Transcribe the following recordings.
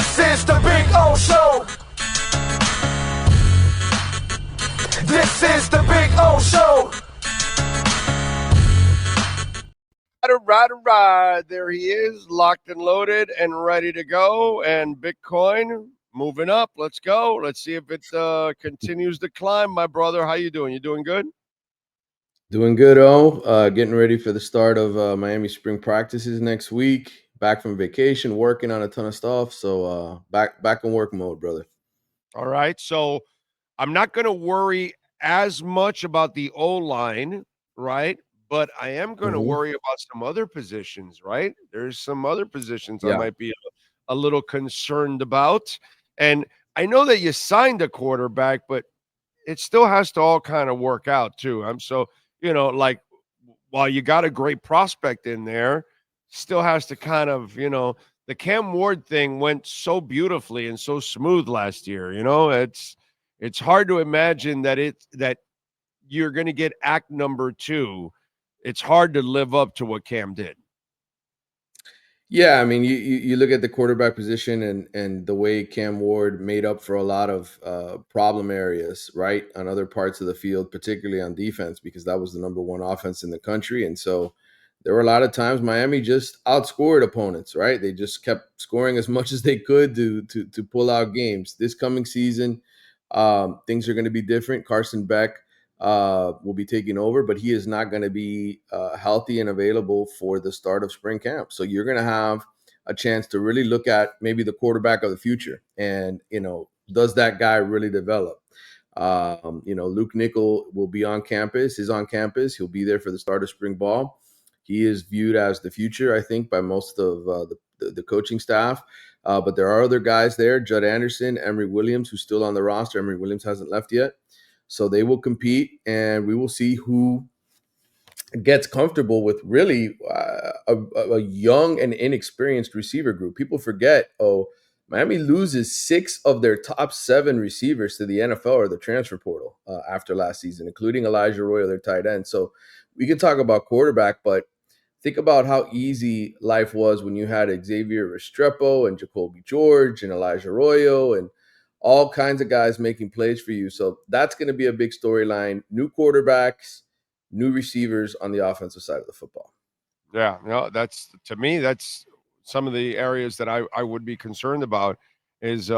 This is the Big O Show. This is the Big O Show. Right. There he is, locked and loaded and ready to go. And Bitcoin moving up. Let's go. Let's see if it continues to climb. My brother, how you doing? You doing good? Doing good, getting ready for the start of Miami spring practices next week. Back from vacation, working on a ton of stuff. So back in work mode, brother. All right. So I'm not going to worry as much about the O-line, right? But I am going to worry about some other positions, right? There's some other positions I might be a little concerned about. And I know that you signed a quarterback, but it still has to all kind of work out too. Like while you got a great prospect in there, still has to kind of, the Cam Ward thing went so beautifully and so smooth last year. It's hard to imagine that you're going to get act number 2. It's hard to live up to what Cam did. Yeah, I mean, you look at the quarterback position and the way Cam Ward made up for a lot of problem areas, right, on other parts of the field, particularly on defense, because that was the number one offense in the country. And so there were a lot of times Miami just outscored opponents, right? They just kept scoring as much as they could to pull out games. This coming season, things are going to be different. Carson Beck will be taking over, but he is not going to be healthy and available for the start of spring camp. So you're going to have a chance to really look at maybe the quarterback of the future, and does that guy really develop? Luke Nickel will be on campus. Is on campus. He'll be there for the start of spring ball. He is viewed as the future, I think, by most of the coaching staff. But there are other guys there: Judd Anderson, Emory Williams, who's still on the roster. Emory Williams hasn't left yet. So they will compete, and we will see who gets comfortable with really a young and inexperienced receiver group. People forget, Miami loses 6 of their top 7 receivers to the NFL or the transfer portal after last season, including Elijah Royal, their tight end. So we can talk about quarterback, but think about how easy life was when you had Xavier Restrepo and Jacoby George and Elijah Royal and all kinds of guys making plays for you. So that's going to be a big storyline. New quarterbacks, new receivers on the offensive side of the football. Yeah, that's, to me, that's some of the areas that I would be concerned about is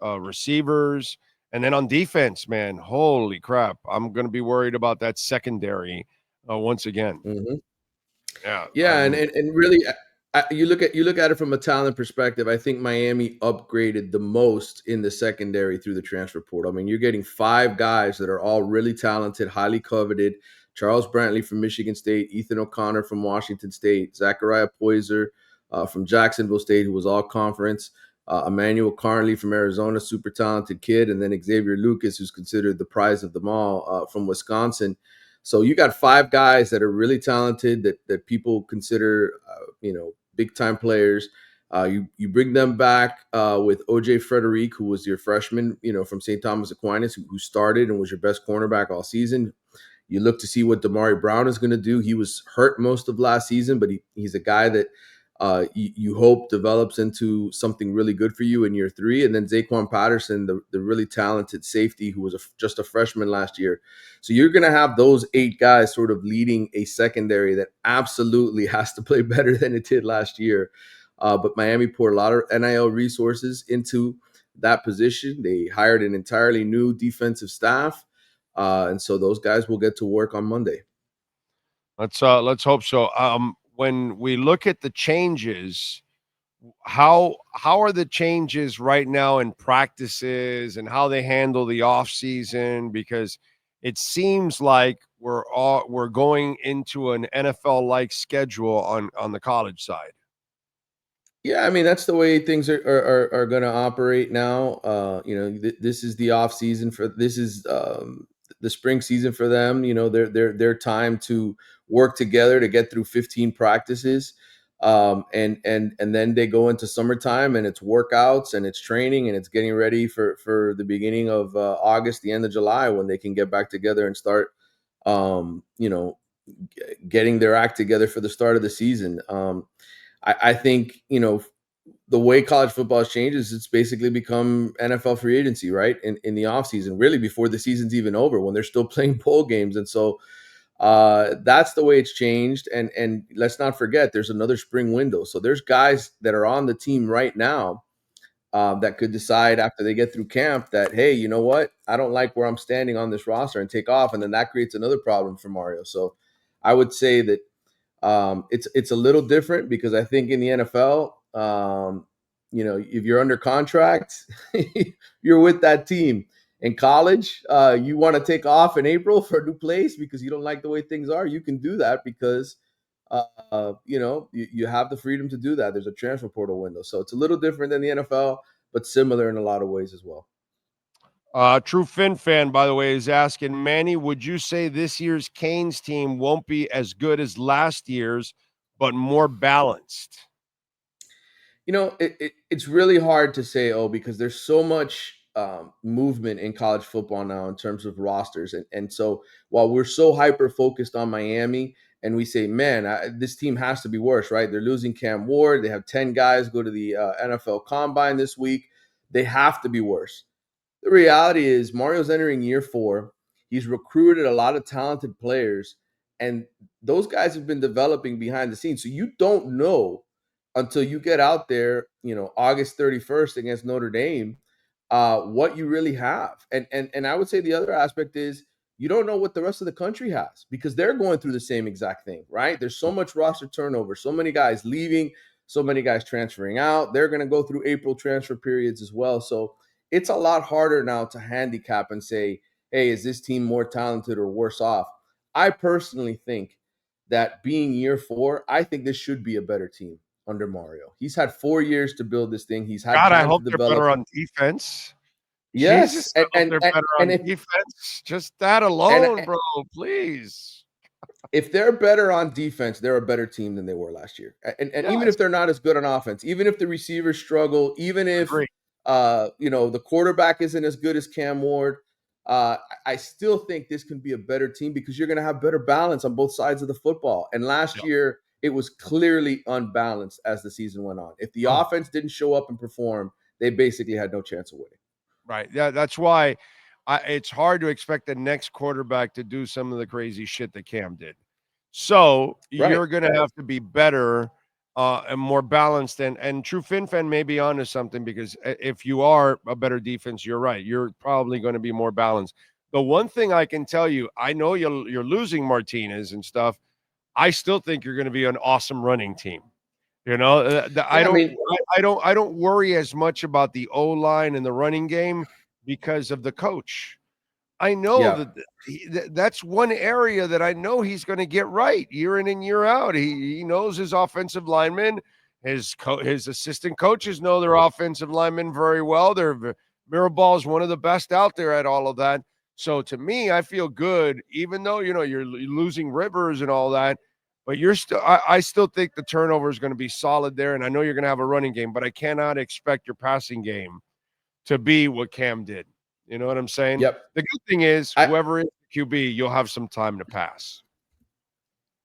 receivers. And then on defense, man, holy crap. I'm going to be worried about that secondary once again. Mm-hmm. Yeah. Yeah, and really, you look at it from a talent perspective. I think Miami upgraded the most in the secondary through the transfer portal. I mean, you're getting 5 guys that are all really talented, highly coveted. Charles Brantley from Michigan State, Ethan O'Connor from Washington State, Zachariah Poyser from Jacksonville State, who was all conference, Emmanuel Carnley from Arizona, super talented kid, and then Xavier Lucas, who's considered the prize of them all, from Wisconsin. So you got 5 guys that are really talented that people consider, big time players. You bring them back with OJ Frederic, who was your freshman, from St. Thomas Aquinas, who started and was your best cornerback all season. You look to see what Damari Brown is going to do. He was hurt most of last season, but he's a guy that you hope develops into something really good for you in year 3. And then Zaquan Patterson, the really talented safety who was just a freshman last year. So you're going to have those 8 guys sort of leading a secondary that absolutely has to play better than it did last year. But Miami poured a lot of NIL resources into that position. They hired an entirely new defensive staff. And so those guys will get to work on Monday. Let's hope so. When we look at the changes, how are the changes right now in practices and how they handle the off season? Because it seems like we're going into an NFL like schedule on the college side. Yeah, I mean that's the way things are going to operate now. This is the off season this is the spring season for them. Their time to work together to get through 15 practices, and then they go into summertime and it's workouts and it's training and it's getting ready for the beginning of August, the end of July, when they can get back together and start, getting their act together for the start of the season. I think, the way college football has changed is it's basically become NFL free agency, right? In the offseason, really before the season's even over, when they're still playing bowl games. And so that's the way it's changed. And let's not forget, there's another spring window. So there's guys that are on the team right now that could decide after they get through camp that, hey, you know what? I don't like where I'm standing on this roster and take off. And then that creates another problem for Mario. So I would say that it's a little different because I think in the NFL, if you're under contract, you're with that team. In college, you want to take off in April for a new place because you don't like the way things are. You can do that because you have the freedom to do that. There's a transfer portal window, so it's a little different than the NFL, but similar in a lot of ways as well. True Fin fan, by the way, is asking, Manny, would you say this year's Canes team won't be as good as last year's, but more balanced? It's really hard to say, because there's so much movement in college football now in terms of rosters. And so while we're so hyper focused on Miami and we say, man, this team has to be worse, right? They're losing Cam Ward. They have 10 guys go to the NFL Combine this week. They have to be worse. The reality is Mario's entering year 4. He's recruited a lot of talented players, and those guys have been developing behind the scenes. So you don't know until you get out there, August 31st against Notre Dame, what you really have. And I would say the other aspect is you don't know what the rest of the country has because they're going through the same exact thing, right? There's so much roster turnover, so many guys leaving, so many guys transferring out. They're going to go through April transfer periods as well. So it's a lot harder now to handicap and say, hey, is this team more talented or worse off? I personally think that being year 4, I think this should be a better team under Mario. He's had 4 years to build this thing. He's had God, I time hope to they're develop. better on defense. Yes, Jesus, I hope they're better on defense. Just that alone, bro, please. If they're better on defense, they're a better team than they were last year. And Yes. Even if they're not as good on offense, even if the receivers struggle, even if the quarterback isn't as good as Cam Ward, I still think this can be a better team because you're going to have better balance on both sides of the football. And last year, it was clearly unbalanced as the season went on. If the offense didn't show up and perform, they basically had no chance of winning. Right. Yeah, that's why it's hard to expect the next quarterback to do some of the crazy shit that Cam did. So you're going to have to be better and more balanced. And True Fin fan may be onto something because if you are a better defense, you're right. You're probably going to be more balanced. The one thing I can tell you, I know you're losing Martinez and stuff. I still think you're going to be an awesome running team. I don't worry as much about the O-line and the running game because of the coach. I know that that's one area that I know he's going to get right year in and year out. He knows his offensive linemen. His assistant coaches know their offensive linemen very well. Mirabal is one of the best out there at all of that. So to me, I feel good, even though you're losing Rivers and all that. But I still think the turnover is going to be solid there, and I know you're going to have a running game, but I cannot expect your passing game to be what Cam did. You know what I'm saying? Yep. The good thing is, whoever is QB, you'll have some time to pass.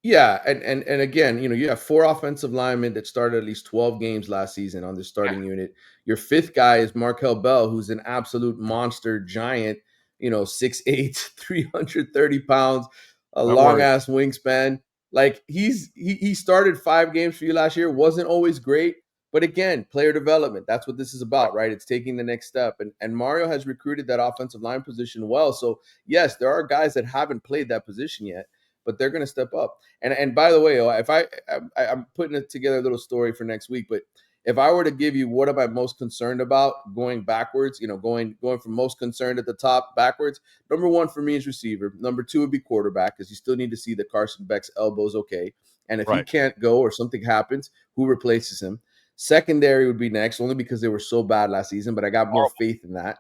Yeah, and again, you have 4 offensive linemen that started at least 12 games last season on the starting unit. Your 5th guy is Markel Bell, who's an absolute monster giant, 6'8", 330 pounds, a long-ass wingspan. Like he started 5 games for you last year, wasn't always great, but again, player development. That's what this is about, right? It's taking the next step. And Mario has recruited that offensive line position well. So yes, there are guys that haven't played that position yet, but they're going to step up. And by the way, if I'm putting together a little story for next week, but if I were to give you what am I most concerned about going backwards, going from most concerned at the top backwards, number 1 for me is receiver. Number 2 would be quarterback because you still need to see that Carson Beck's elbow's okay. And if he can't go or something happens, who replaces him? Secondary would be next, only because they were so bad last season, but I got more faith in that.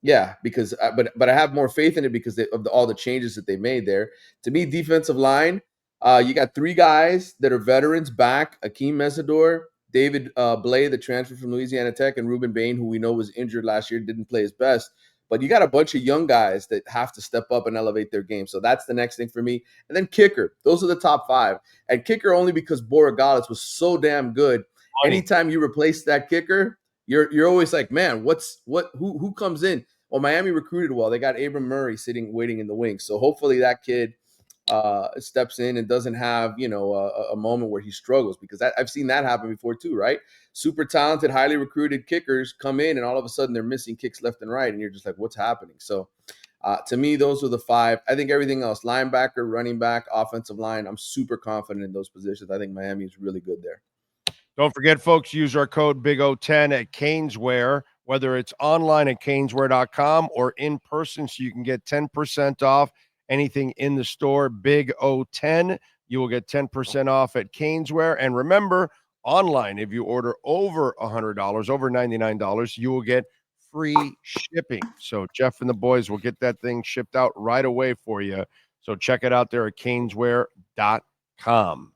Yeah, because but I have more faith in it because of all the changes that they made there. To me, defensive line, you got 3 guys that are veterans back: Akeem Mesidor, David Blvd, the transfer from Louisiana Tech, and Ruben Bain, who we know was injured last year, didn't play his best. But you got a bunch of young guys that have to step up and elevate their game. So that's the next thing for me. And then kicker. Those are the top 5. And kicker only because Borregales was so damn good. anytime you replace that kicker, you're always like, man, who comes in? Well, Miami recruited well. They got Abram Murray waiting in the wings. So hopefully that kid steps in and doesn't have, a moment where he struggles, because I've seen that happen before too, right? Super talented, highly recruited kickers come in and all of a sudden they're missing kicks left and right. And you're just like, what's happening? So to me, those are the 5. I think everything else, linebacker, running back, offensive line, I'm super confident in those positions. I think Miami is really good there. Don't forget, folks, use our code BIGO10 at Caneswear, whether it's online at caneswear.com or in person, so you can get 10% off anything in the store. Big O10, you will get 10% off at Caneswear. And remember, online, if you order over $100, over $99, you will get free shipping. So Jeff and the boys will get that thing shipped out right away for you. So check it out there at caneswear.com.